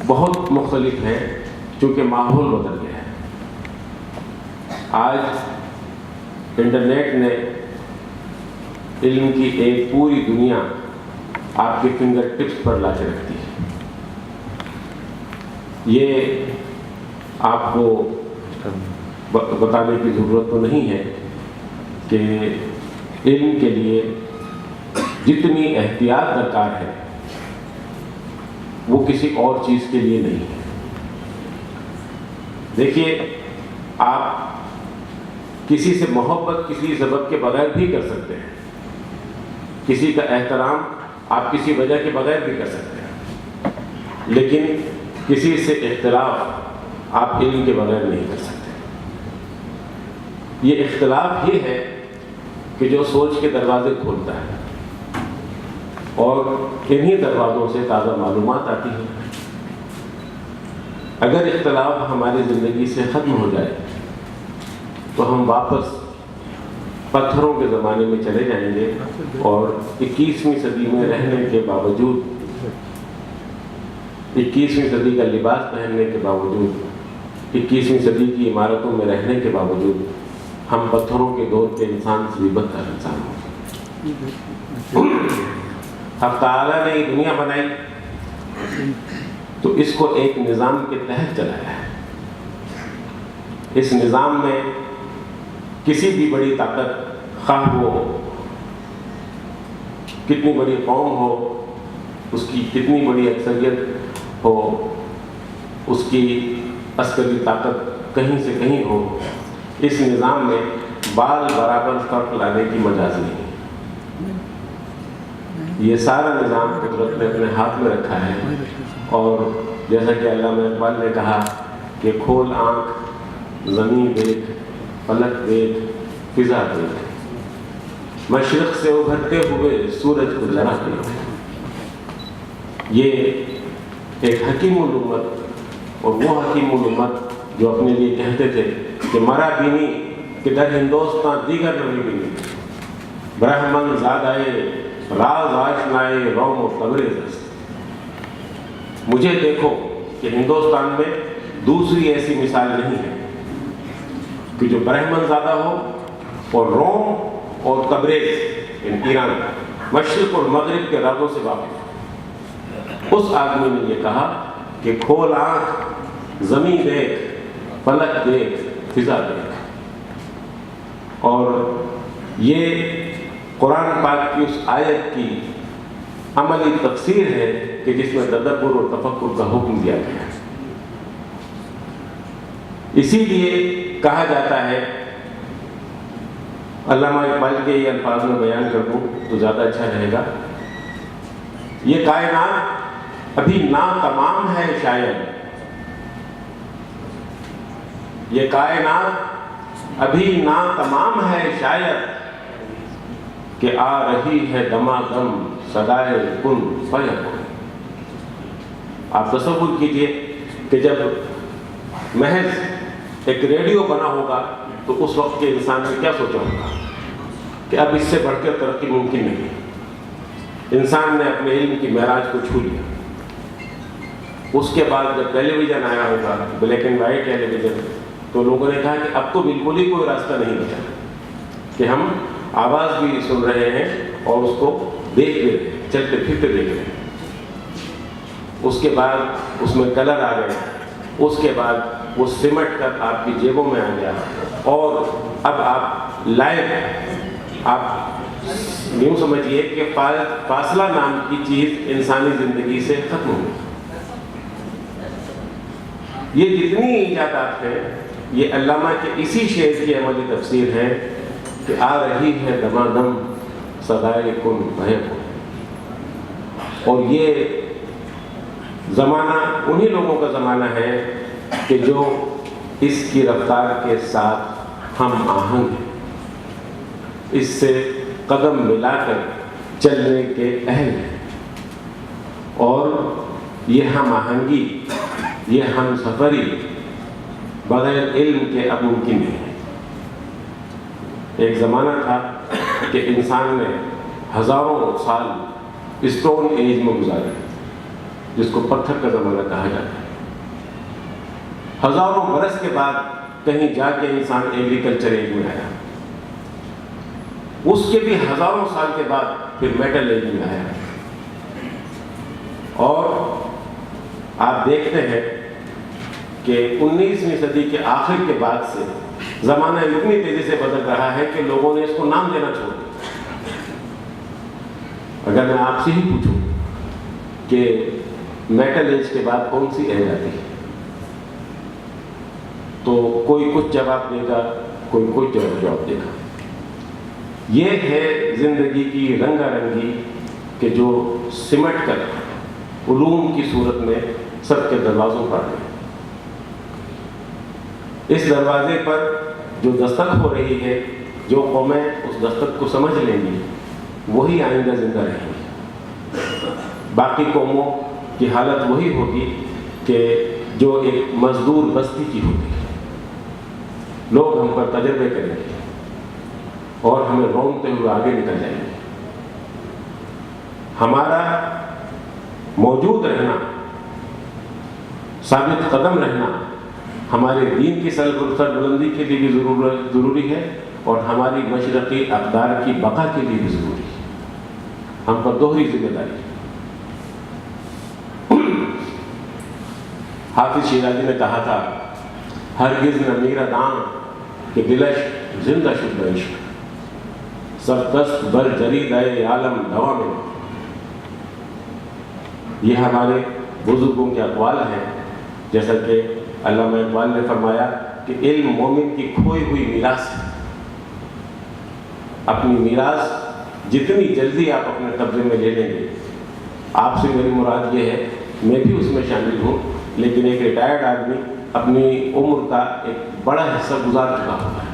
بہت مختلف ہے، چونکہ ماحول بدل گیا ہے۔ آج انٹرنیٹ نے علم کی ایک پوری دنیا آپ کے فنگر ٹپس پر لا کے رکھتی ہے۔ یہ آپ کو بتانے کی ضرورت تو نہیں ہے کہ علم کے لیے جتنی احتیاط درکار ہے وہ کسی اور چیز کے لیے نہیں ہے۔ دیکھیے، آپ کسی سے محبت کسی سبب کے بغیر بھی کر سکتے ہیں، کسی کا احترام آپ کسی وجہ کے بغیر بھی کر سکتے ہیں، لیکن کسی سے اختلاف آپ علم کے بغیر نہیں کر سکتے۔ یہ اختلاف ہی ہے کہ جو سوچ کے دروازے کھولتا ہے، اور انہی دروازوں سے تازہ معلومات آتی ہیں۔ اگر اختلاف ہماری زندگی سے ختم ہو جائے تو ہم واپس پتھروں کے زمانے میں چلے جائیں گے، اور 21ویں صدی میں رہنے کے باوجود، 21ویں صدی کا لباس پہننے کے باوجود، 21ویں صدی کی عمارتوں میں رہنے کے باوجود ہم پتھروں کے دور کے انسان سے بھی بدتر انسان ہوں گے۔ حق تعالیٰ نے یہ دنیا بنائی تو اس کو ایک نظام کے تحت چلایا ہے۔ اس نظام میں کسی بھی بڑی طاقت، خواہ وہ کتنی بڑی قوم ہو، اس کی کتنی بڑی اکثریت ہو، اس کی عسکری طاقت کہیں سے کہیں ہو، اس نظام میں بال برابر فرق لانے کی مجاز نہیں۔ یہ سارا نظام قدرت نے اپنے ہاتھ میں رکھا ہے، اور جیسا کہ علامہ اقبال نے کہا کہ کھول آنکھ زمین دیکھ، فلک دیکھ، فضا دیکھ، مشرق سے ابھرتے ہوئے سورج کو ذرا دیکھ۔ یہ ایک حکیم الامت، اور وہ حکیم الامت جو اپنے لیے کہتے تھے کہ مرا بینی کہ در ہندوستان دیگر نبی بینی، برہمن زادائے راز آشنائے روم و تبریز است۔ مجھے دیکھو کہ ہندوستان میں دوسری ایسی مثال نہیں ہے کہ جو برہمن زادہ ہو اور روم اور تبریز، ایران، مشرق اور مغرب کے رازوں سے واقف۔ اس آدمی نے یہ کہا کہ کھول آنکھ زمین دیکھ، فلک دیکھ، فضا دیکھ۔ اور یہ قرآن پاک کی اس آیت کی عملی تفسیر ہے کہ جس میں تدبر اور تفکر کا حکم دیا گیا ہے۔ اسی لیے کہا جاتا ہے، علامہ اقبال کے یہ الفاظ میں بیان کر دوں تو زیادہ اچھا رہے گا، یہ کائنات ابھی ناتمام ہے شاید، یہ کائنات ابھی ناتمام ہے شاید، کہ آ رہی ہے دمادم صدائے کن فیکن۔ آپ تصور کیجئے کہ جب محض ایک ریڈیو بنا ہوگا تو اس وقت کے انسان نے کیا سوچا ہوگا کہ اب اس سے بڑھ کر ترقی ممکن نہیں۔ انسان نے اپنے علم کی معراج کو چھو لیا۔ اس کے بعد جب ٹیلی ویژن آیا ہوگا، black and white television, تو لوگوں نے کہا کہ اب تو بالکل ہی کوئی راستہ نہیں بچا کہ ہم آواز بھی سن رہے ہیں اور اس کو دیکھ بھی رہے ہیں، چلتے پھرتے دیکھ رہے ہیں۔ اس کے بعد اس میں کلر آ گئے، اس کے بعد وہ سمٹ کر آپ کی جیبوں میں آ گیا، اور اب آپ لائیو، آپ یوں سمجھیے کہ فاصلہ نام کی چیز انسانی زندگی سے ختم ہو گئی۔ یہ جتنی ایجادات ہیں، یہ علامہ کے اسی شعر کی عملی تفسیر ہے کہ آ رہی ہے دمادم صدائے کن فیکن۔ اور یہ زمانہ انہی لوگوں کا زمانہ ہے کہ جو اس کی رفتار کے ساتھ ہم آہنگ ہیں، اس سے قدم ملا کر چلنے کے اہل ہیں، اور یہ ہم آہنگی، یہ ہم سفری بغیر علم کے اب ممکن نہیں ہے۔ ایک زمانہ تھا کہ انسان نے ہزاروں سال اسٹون ایج میں گزارے، جس کو پتھر کا زمانہ کہا جاتا ہے. ہزاروں برس کے بعد کہیں جا کے انسان ایگریکلچر ایج میں آیا. اس کے بھی ہزاروں سال کے بعد پھر میٹل ایج میں آیا. اور آپ دیکھتے ہیں کہ 19ویں صدی کے آخر کے بعد سے زمانہ اتنی تیزی سے بدل رہا ہے کہ لوگوں نے اس کو نام دینا چھوڑ دیا. اگر میں آپ سے ہی پوچھوں کہ میٹل ایج کے بعد کون سی ایج آتی ہے تو کوئی کچھ جواب دے گا, کوئی کچھ جواب دے گا. یہ ہے زندگی کی رنگا رنگی کہ جو سمٹ کر علوم کی صورت میں سب کے دروازوں پر ہے. اس دروازے پر جو دستک ہو رہی ہے, جو قومیں اس دستک کو سمجھ لیں گی وہی آئندہ زندہ رہیں گی. باقی قوموں کی حالت وہی ہوگی کہ جو ایک مزدور بستی کی ہوگی. لوگ ہم پر تجربے کریں گے اور ہمیں رونقتے ہوئے آگے نکل جائیں گے. ہمارا موجود رہنا, ثابت قدم رہنا ہمارے دین کی سربلندی کے لیے بھی ضروری ہے اور ہماری مشرقی اقدار کی بقا کے لیے بھی ضروری ہے. ہم پر دوہری ذمہ داری ہے. حافظ شیرازی نے کہا تھا, ہرگز نہ میرا دام کہ دلش زندہ شد عشق, سردست بر جرید عالم دوا میں. یہ ہمارے بزرگوں کے اقوال ہیں. جیسا کہ علامہ اقبال نے فرمایا کہ علم مومن کی کھوئی ہوئی میراث ہے. اپنی میراث جتنی جلدی آپ اپنے قبضے میں لے لیں گے, آپ سے میری مراد یہ ہے میں بھی اس میں شامل ہوں, لیکن ایک ریٹائرڈ آدمی اپنی عمر کا ایک بڑا حصہ گزار چکا ہوتا ہے.